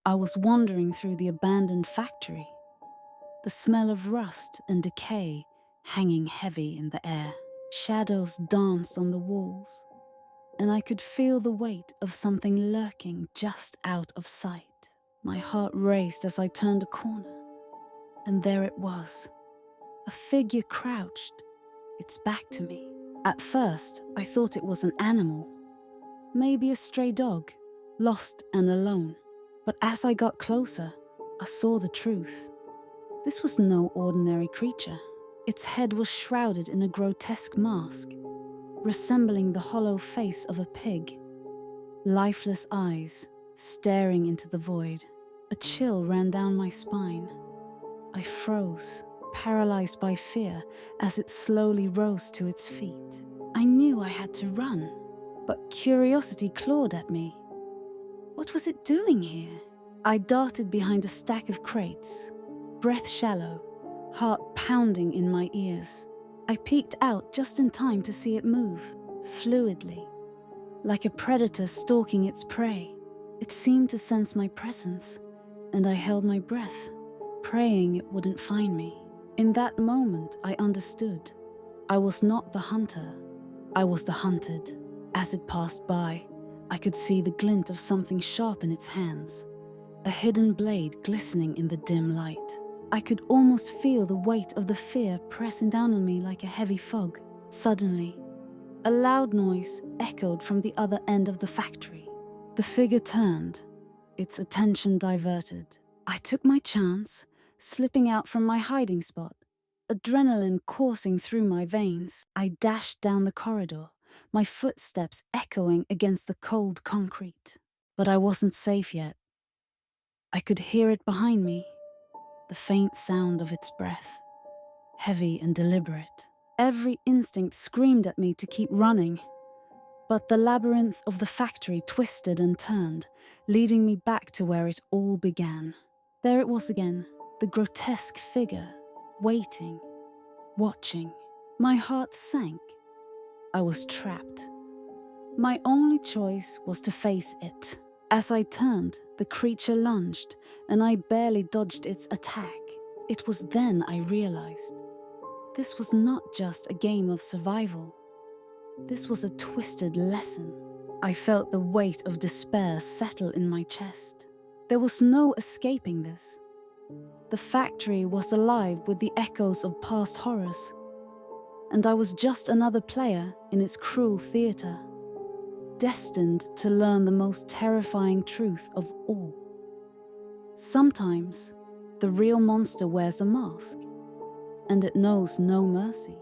I was wandering through the abandoned factory, the smell of rust and decay hanging heavy in the air. Shadows danced on the walls, and I could feel the weight of something lurking just out of sight. My heart raced as I turned a corner, and there it was, a figure crouched, its back to me. At first, I thought it was an animal, maybe a stray dog, lost and alone. But as I got closer, I saw the truth. This was no ordinary creature. Its head was shrouded in a grotesque mask, resembling the hollow face of a pig. Lifeless eyes staring into the void. A chill ran down my spine. I froze, paralyzed by fear, as it slowly rose to its feet. I knew I had to run, but curiosity clawed at me. What was it doing here? I darted behind a stack of crates, breath shallow, heart pounding in my ears. I peeked out just in time to see it move, fluidly, like a predator stalking its prey. It seemed to sense my presence, and I held my breath, praying it wouldn't find me. In that moment, I understood. I was not the hunter. I was the hunted. As it passed by, I could see the glint of something sharp in its hands, a hidden blade glistening in the dim light. I could almost feel the weight of the fear pressing down on me like a heavy fog. Suddenly, a loud noise echoed from the other end of the factory. The figure turned, its attention diverted. I took my chance, slipping out from my hiding spot, adrenaline coursing through my veins. I dashed down the corridor, my footsteps echoing against the cold concrete. But I wasn't safe yet. I could hear it behind me, the faint sound of its breath, heavy and deliberate. Every instinct screamed at me to keep running, but the labyrinth of the factory twisted and turned, leading me back to where it all began. There it was again, the grotesque figure, waiting, watching. My heart sank. I was trapped. My only choice was to face it. As I turned, the creature lunged, and I barely dodged its attack. It was then I realized this was not just a game of survival. This was a twisted lesson. I felt the weight of despair settle in my chest. There was no escaping this. The factory was alive with the echoes of past horrors, and I was just another player in its cruel theater, destined to learn the most terrifying truth of all. Sometimes, the real monster wears a mask, and it knows no mercy.